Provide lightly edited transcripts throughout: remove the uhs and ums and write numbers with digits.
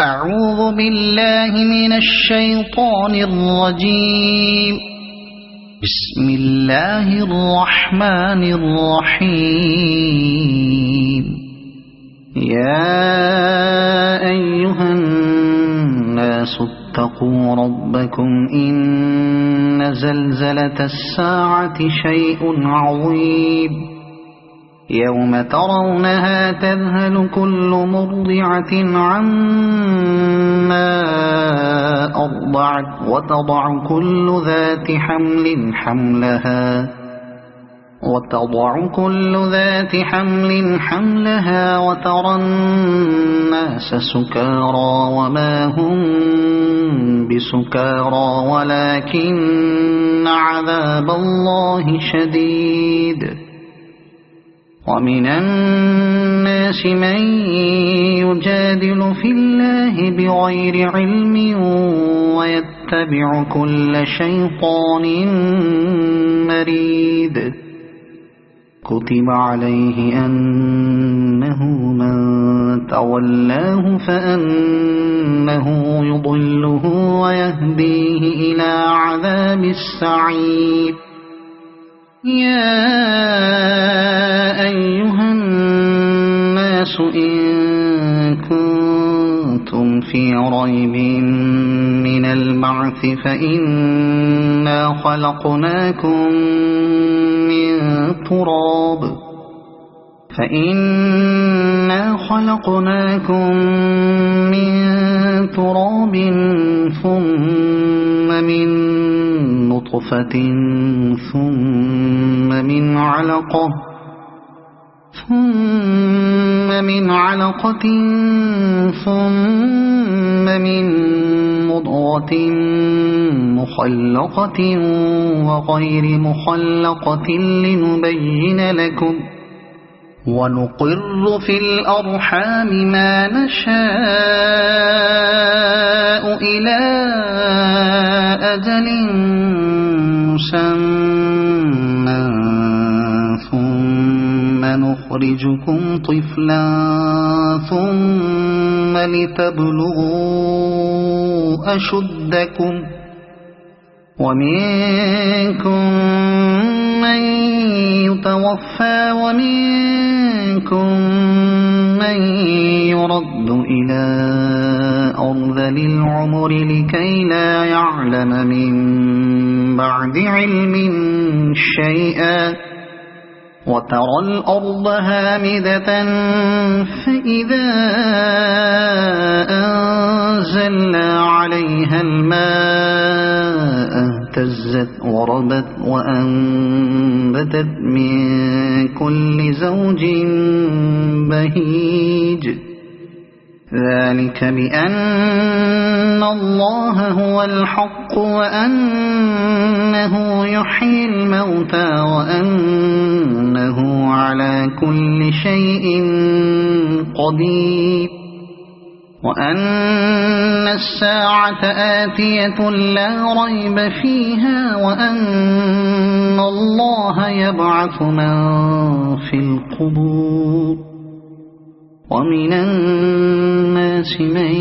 أعوذ بالله من الشيطان الرجيم. بسم الله الرحمن الرحيم. يا أيها الناس اتقوا ربكم إن زلزلة الساعة شيء عظيم. يوم ترونها تذهل كل مرضعة عما أرضعت وتضع كل ذات حمل حملها وترى الناس سكارى وما هم بسكارى ولكن عذاب الله شديد. ومن الناس من يجادل في الله بغير علم ويتبع كل شيطان مريد. كتب عليه أنه من تولاه فأنه يضله ويهديه إلى عذاب السعير. يا أيها الناس إن كنتم في ريب من البعث فإنا خلقناكم من تراب ثم من نطفة ثم من علقة ثم من مضغة مخلقة وغير مخلقة لنبين لكم. ونقر في الأرحام ما نشاء إلى أجل مسمى ثم نخرجكم طفلا ثم لتبلغوا أشدكم. ومنكم من يتوفى ومنكم من يرد إلى أرذل العمر لكي لا يعلم من بعد علم شيئا. وترى الأرض هامدة فإذا أنزلنا عليها الماء اهتزت وربت وأنبتت من كل زوج بهيج. ذلك بأن الله هو الحق وأنه يحيي الموتى وأنه على كل شيء قدير. وأن الساعة آتية لا ريب فيها وأن الله يبعث من في القبور. ومن الناس من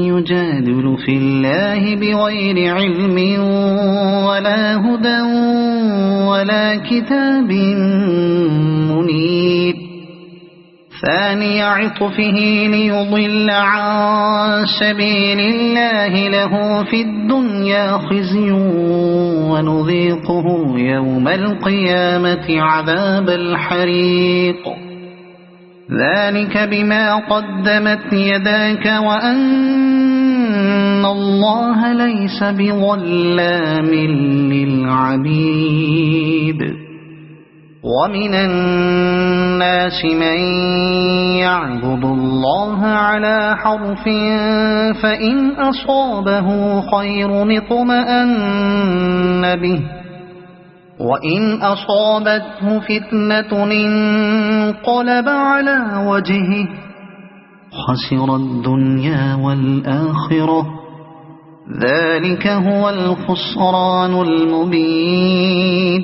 يجادل في الله بغير علم ولا هدى ولا كتاب منير. ثاني عطفه ليضل عن سبيل الله له في الدنيا خزي ونذيقه يوم القيامة عذاب الحريق. ذلك بما قدمت يداك وأن الله ليس بظلام للعبيد. ومن الناس من يعبد الله على حرف فإن أصابه خير اطمأن به وإن أصابته فتنة انقلب على وجهه خسر الدنيا والآخرة. ذلك هو الخسران المبين.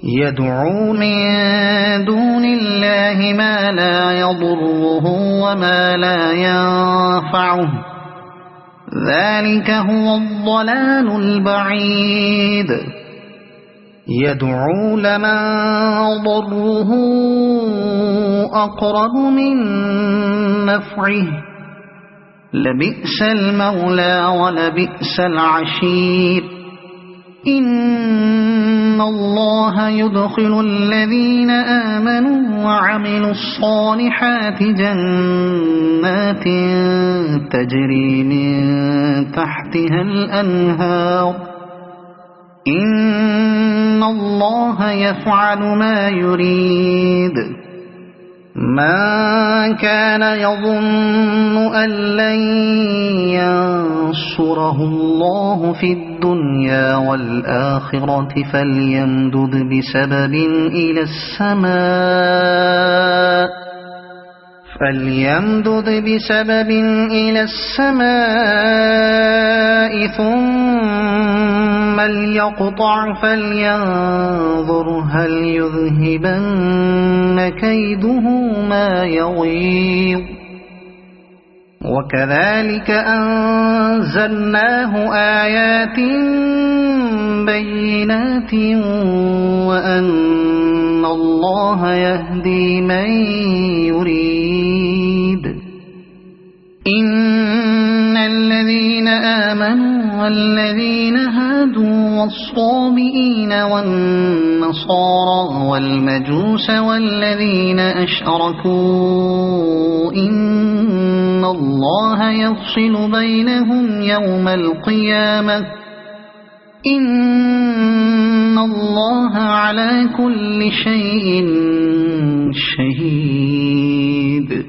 يدعو من دون الله ما لا يضره وما لا ينفعه ذلك هو الضلال البعيد يدعو لمن ضره أقرب من نفعه لبئس المولى ولبئس العشير إن الله يدخل الذين آمنوا وعملوا الصالحات جنات تجري من تحتها الأنهار إن الله يفعل ما يريد من كان يظن أن لن ينصره الله في الدنيا والآخرة فليمدد بسبب إلى السماء ثم ليقطع فلينظر هل يذهبن كيده ما يغيظ وكذلك أنزلناه آيات بينات وأن الله يهدي من يريد إن الذين آمنوا والذين هادوا والصابئين والنصارى والمجوس والذين أشركوا إن الله يفصل بينهم يوم القيامة إن الله على كل شيء شهيد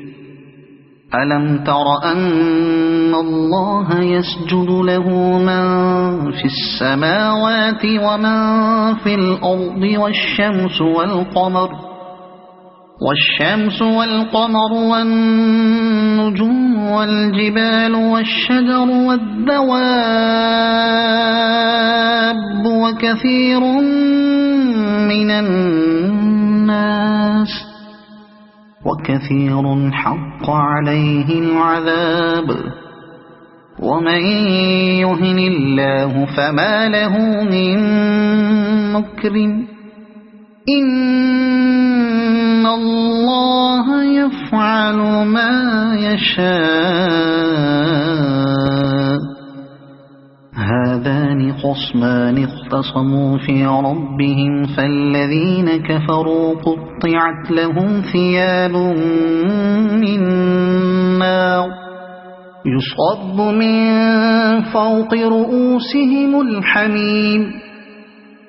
ألم تر أن الله يسجد له من في السماوات ومن في الأرض والشمس والقمر والنجوم والجبال والشجر والدواب وكثير من الناس وكثير حق عليه العذاب ومن يهن الله فما له من مكرم إن الله يفعل ما يشاء هذان خصمان اختصموا في ربهم فالذين كفروا قطعت لهم ثياب من نار يصب من فوق رؤوسهم الحميم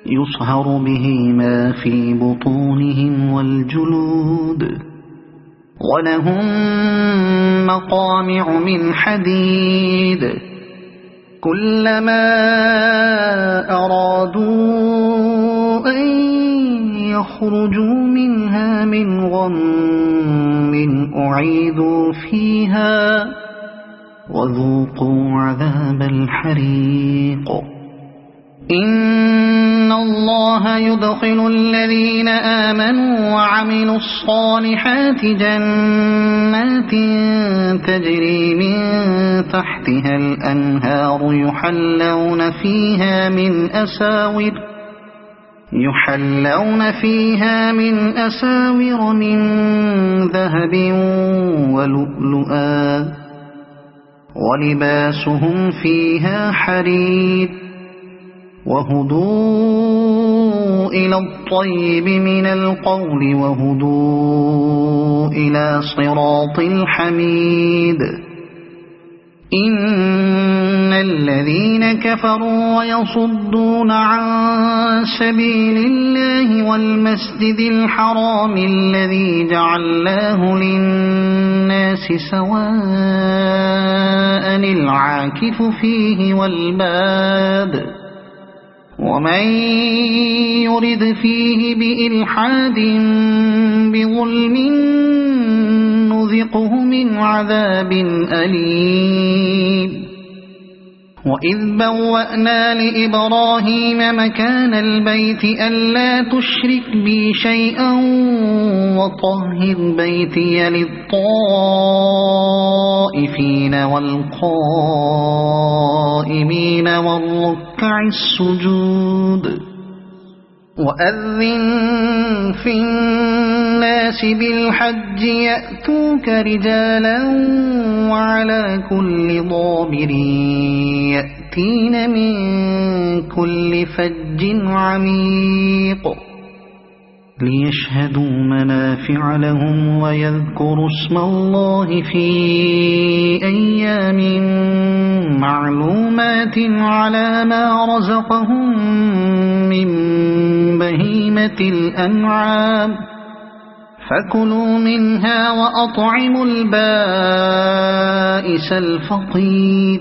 يصهر به ما في بطونهم والجلود ولهم مقامع من حديد كلما أرادوا أن يخرجوا منها من غم أعيدوا فيها وذوقوا عذاب الحريق إن الله يدخل الذين آمنوا وعملوا الصالحات جنات تجري من تحتها الأنهار يحلون فيها من أساور من ذهب ولؤلؤا ولباسهم فيها حرير وهدوا إلى الطيب من القول وهدوا إلى صراط الحميد إن الذين كفروا ويصدون عن سبيل الله والمسجد الحرام الذي جعلناه للناس سواء العاكف فيه والباد ومن يرد فيه بإلحاد بظلم نذقه من عذاب أليم وإذ بوأنا لإبراهيم مكان البيت ألا تشرك بي شيئا وطهر بيتي للطائفين والقائمين والركع السجود وأذن في الناس بالحج يأتوك رجالا وعلى كل ضامر يأتين من كل فج عميق ليشهدوا منافع لهم ويذكروا اسم الله في أيام معلومات على ما رزقهم من بهيمة الأنعام فكلوا منها وأطعموا البائس الفقير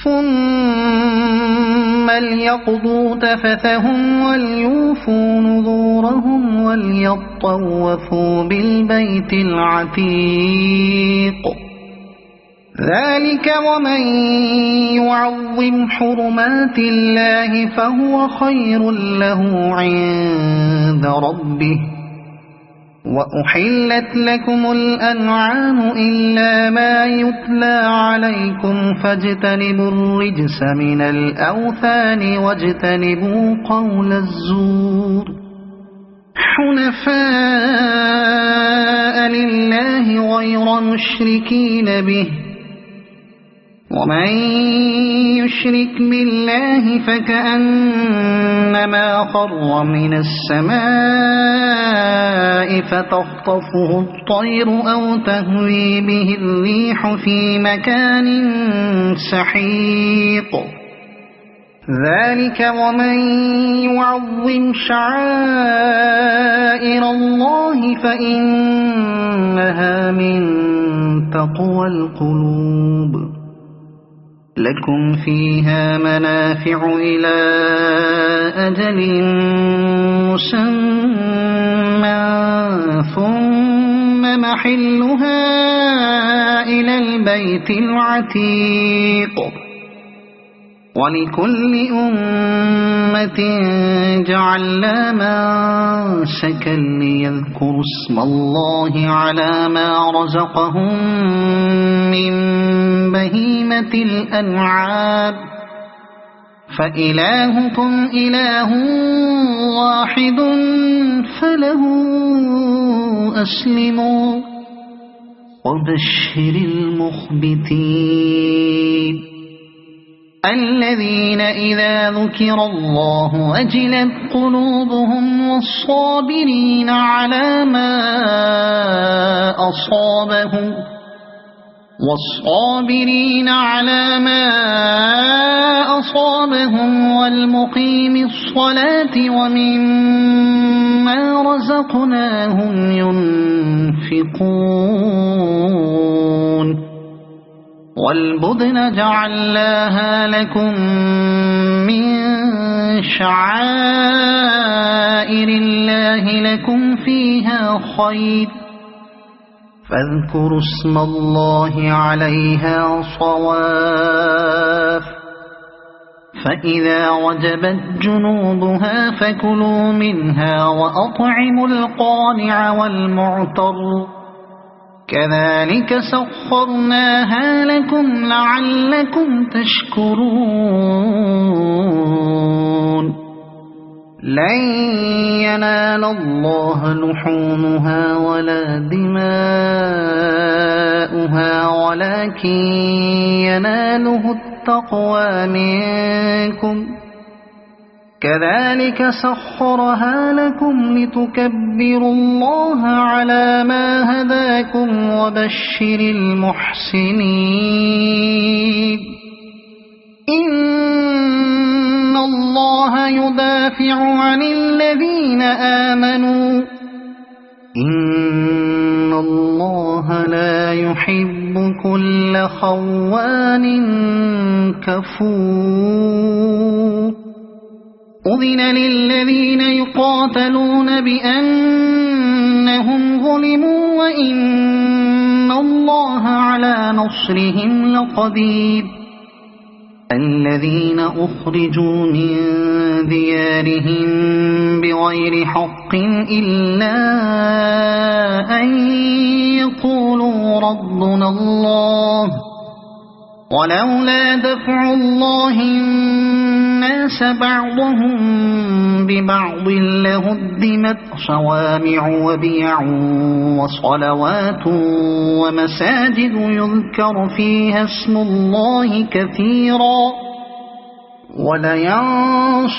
ثم ليقضوا تفثهم وليوفوا نذورهم وليطوفوا بالبيت العتيق ذلك ومن يعظم حرمات الله فهو خير له عند ربه وأحلت لكم الأنعام إلا ما يتلى عليكم فاجتنبوا الرجس من الأوثان واجتنبوا قول الزور حنفاء لله غير مشركين به ومن يشرك بالله فكأنما خر من السماء فتخطفه الطير أو تهوي به الريح في مكان سحيق ذلك ومن يعظم شعائر الله فإنها من تقوى القلوب لكم فيها منافع إلى أجل مسمى ثم محلها إلى البيت العتيق ولكل أمة جعلنا منسكا ليذكروا اسم الله على ما رزقهم من بهيمة الأنعام فإلهكم إله واحد فله أسلموا وبشر المخبتين الذين إذا ذكر الله وجلت قلوبهم والصابرين على ما أصابهم والمقيم الصلاة ومما رزقناهم ينفقون والبدن جعلناها لكم من شعائر الله لكم فيها خير فاذكروا اسم الله عليها صواف فإذا وجبت جنوبها فكلوا منها وأطعموا القانع والمعتر كذلك سخرناها لكم لعلكم تشكرون لن ينال الله لحومها ولا دماؤها ولكن يناله التقوى منكم كذلك سخرها لكم لتكبروا الله على ما هداكم وبشر المحسنين إن الله يدافع عن الذين آمنوا إن الله لا يحب كل خوان كفور أذن للذين يقاتلون بأنهم ظلموا وإن الله على نصرهم لقدير الذين أخرجوا من ديارهم بغير حق إلا أن يقولوا ربنا الله ولولا دفع الله الناس بعضهم ببعض لهدمت صوامع وبيع وصلوات ومساجد يذكر فيها اسم الله كثيرا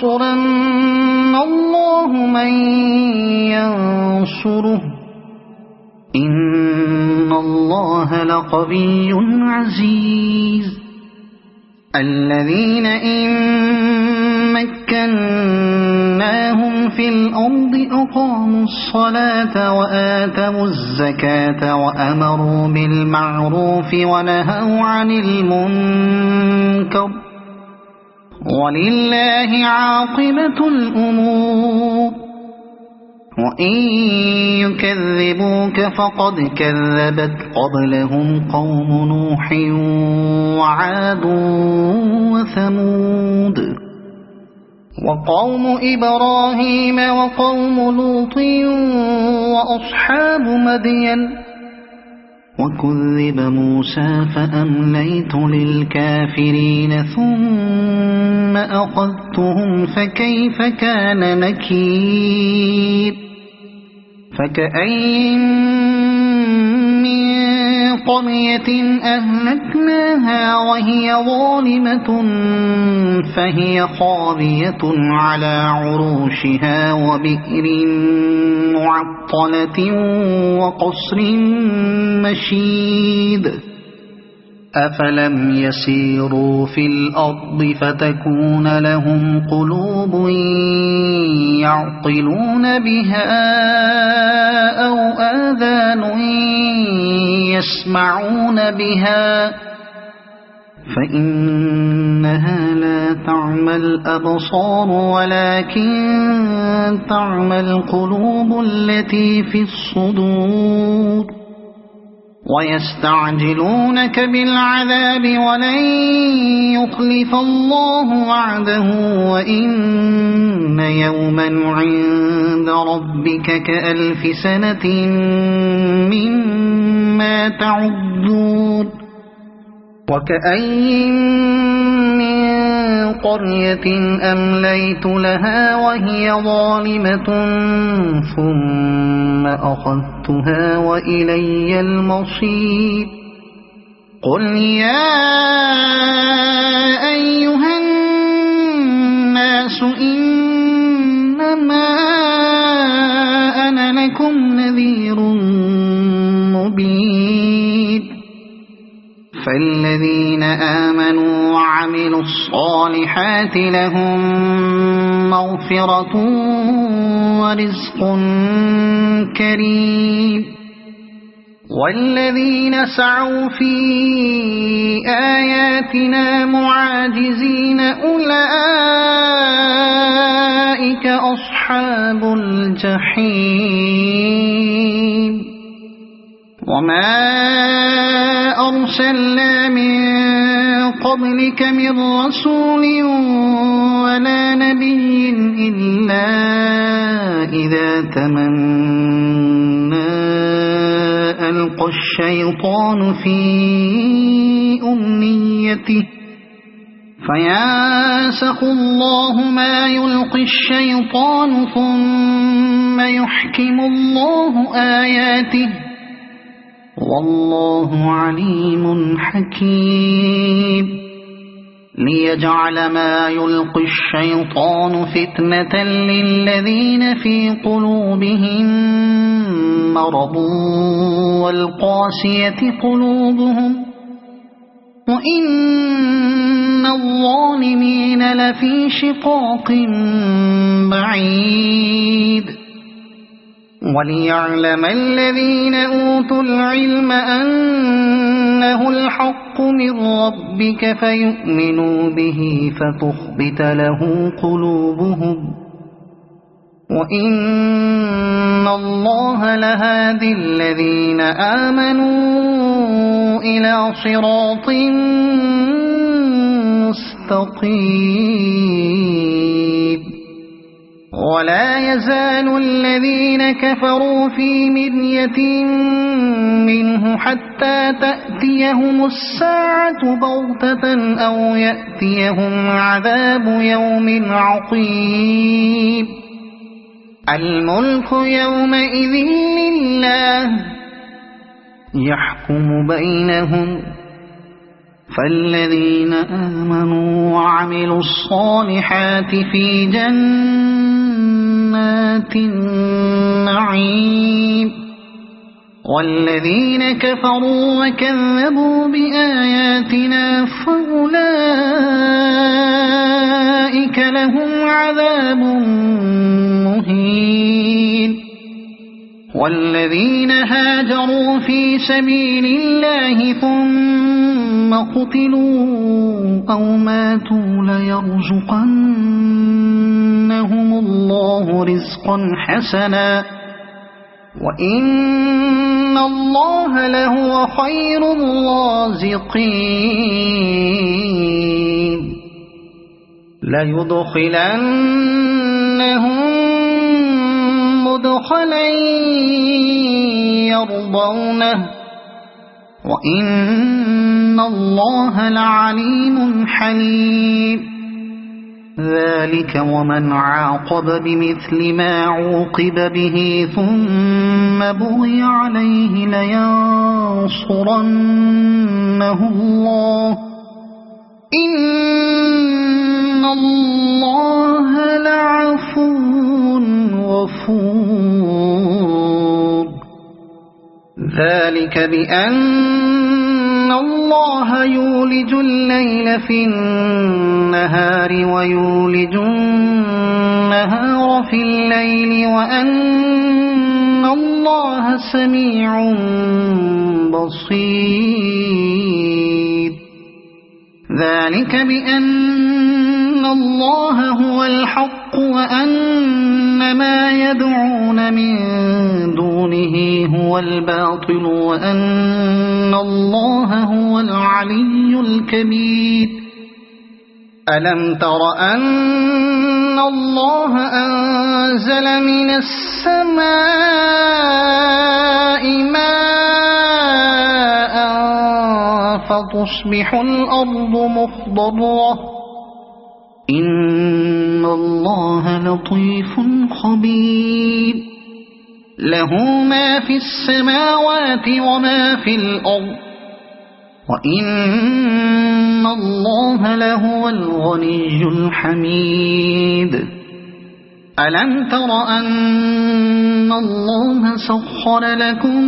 ولينصرن الله من ينصره إن الله لقوي عزيز الذين إن مكناهم في الأرض أقاموا الصلاة وآتوا الزكاة وأمروا بالمعروف ونهوا عن المنكر ولله عاقبة الأمور وإن يكذبوك فقد كذبت قبلهم قوم نوح وعاد وثمود وقوم إبراهيم وقوم لوط وأصحاب مدين وكذب موسى فأمليت للكافرين ثم أخذتهم فكيف كان نكير فكأين من قرية أهلكناها وهي ظالمة فهي خاوية على عروشها وبئر معطلة وقصر مشيد أفلم يسيروا في الأرض فتكون لهم قلوب يعقلون بها أو آذان يسمعون بها فإنها لا تعمى الأبصار ولكن تعمى القلوب التي في الصدور ويستعجلونك بالعذاب ولن يخلف الله وعده وإن يوما عند ربك كألف سنة مما تعدون وكأين من قرية أمليت لها وهي ظالمة ثم أخذتها وإلي المصير قل يا أيها الناس إنما أنا لكم نذير مبين فالذين آمنوا وعملوا الصالحات لهم مغفرة ورزق كريم والذين سعوا في آياتنا معاجزين أولئك أصحاب الجحيم وما أرسلنا من قبلك من رسول ولا نبي إلا إذا تمنى ألقى الشيطان في أمنيته فينسخ الله ما يلقي الشيطان ثم يحكم الله آياته والله عليم حكيم ليجعل ما يلقي الشيطان فتنة للذين في قلوبهم مرض والقاسية قلوبهم وإن الظالمين لفي شقاق بعيد وليعلم الذين أوتوا العلم أنه الحق من ربك فيؤمنوا به فتخبت له قلوبهم وإن الله لهادي الذين آمنوا إلى صراط مستقيم مستقيم ولا يزال الذين كفروا في مرية منه حتى تأتيهم الساعة بغتة أو يأتيهم عذاب يوم عقيم الملك يومئذ لله يحكم بينهم فالذين آمنوا وعملوا الصالحات في جنات النعيم والذين كفروا وكذبوا بآياتنا فأولئك لهم عذاب مهين والذين هاجروا في سبيل الله ثم قتلوا أو ماتوا ليرزقنهم الله رزقا حسنا وإن الله لهو خير الرازقين ليدخلنهم مدخلا يرضونه وإن الله لعليم حليم ذلك ومن عاقب بمثل ما عوقب به ثم بغي عليه لينصرنه الله إن الله لعفو غفور ذلك بأن الله يولج الليل في النهار ويولج النهار في الليل وأن الله سميع بصير ذلك بأن الله هو الحق وأن ما يدعون من دونه هو الباطل وأن الله هو العلي الكبير ألم تر أن الله أنزل من السماء ماء فتصبح الأرض مخضرة إن الله لطيف خبير له ما في السماوات وما في الأرض وإن الله لهو الغني الحميد ألم تر أن الله سخر لكم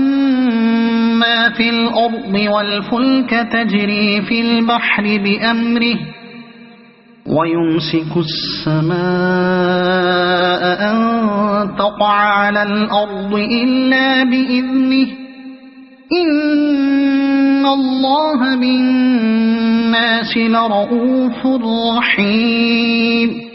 ما في الأرض والفلك تجري في البحر بأمره ويمسك السماء أن تقع على الأرض إلا بإذنه إن الله بالناس لرؤوف رحيم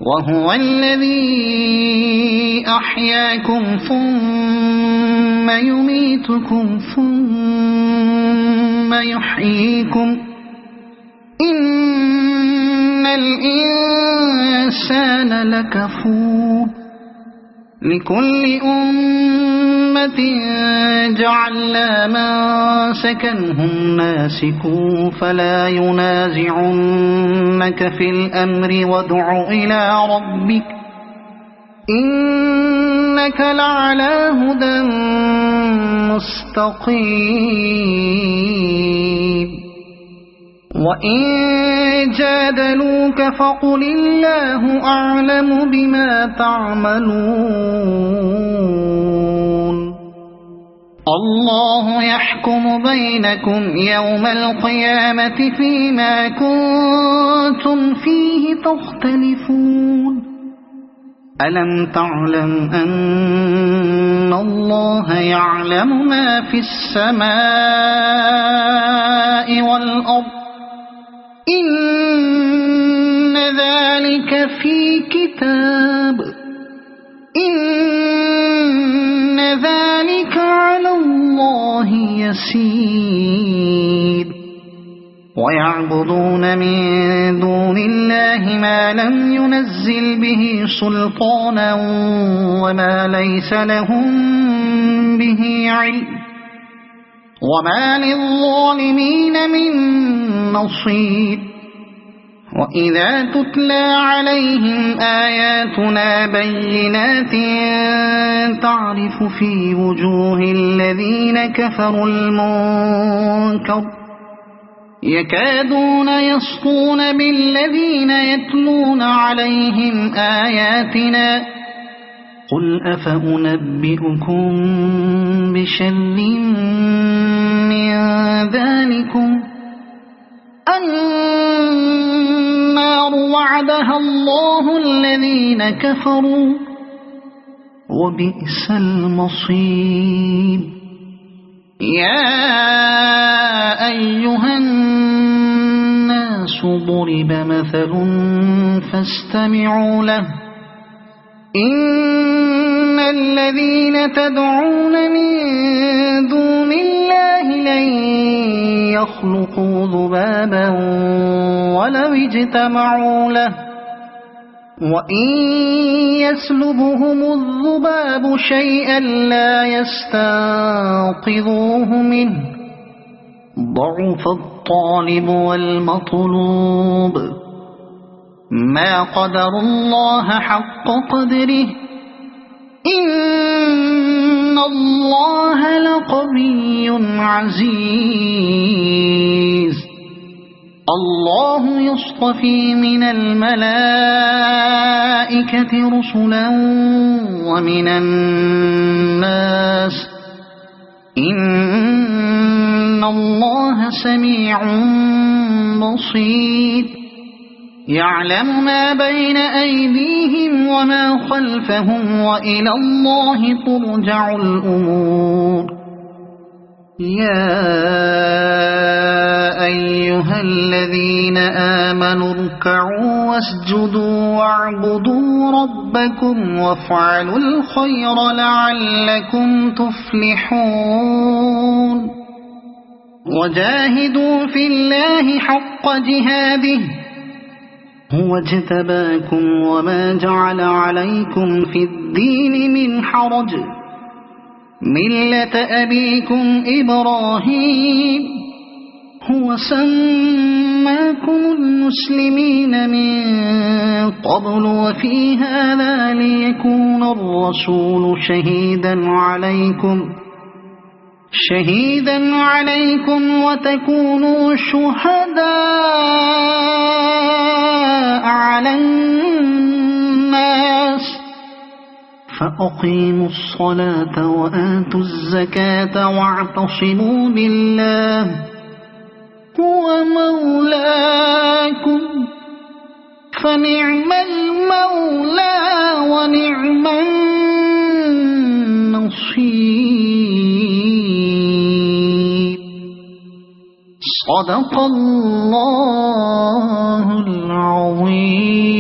وهو الذي أحياكم ثم يميتكم ثم يحييكم إن الإنسان لكفور لكل أمة جعلنا منسكنهم ناسكوا فلا ينازعنك في الأمر وادع إلى ربك إنك لعلى هدى مستقيم وإن جادلوك فقل الله أعلم بما تعملون الله يحكم بينكم يوم القيامة فيما كنتم فيه تختلفون ألم تعلم أن الله يعلم ما في السماء والأرض إن ذلك في كتاب إن ذلك على الله يسير ويعبدون من دون الله ما لم ينزل به سلطانا وما ليس لهم به علم وما للظالمين من نصير وإذا تتلى عليهم آياتنا بينات تعرف في وجوه الذين كفروا المنكر يكادون يسطون بالذين يتلون عليهم آياتنا قل أفأنبئكم بشر من ذلكم النار وعدها الله الذين كفروا وبئس المصير يا أيها الناس ضرب مثل فاستمعوا له إن الذين تدعون من دون الله لن يخلقوا ذبابا ولو اجتمعوا له وإن يسلبهم الذباب شيئا لا يستنقذوه منه ضعف الطالب والمطلوب ما قدر الله حق قدره إن الله لقوي عزيز الله يصطفي من الملائكة رسلا ومن الناس إن الله سميع بصير يعلم ما بين أيديهم وما خلفهم وإلى الله ترجع الأمور يا أيها الذين آمنوا اركعوا واسجدوا واعبدوا ربكم وافعلوا الخير لعلكم تفلحون وجاهدوا في الله حق جهاده هو اجتباكم وما جعل عليكم في الدين من حرج ملة أبيكم إبراهيم هو سماكم المسلمين من قبل وفي هذا ليكون الرسول شهيدا عليكم وتكونوا شهداء على الناس فأقيموا الصلاة وآتوا الزكاة واعتصموا بالله هو مولاكم فنعم المولى ونعم النصير صدق الله العظيم.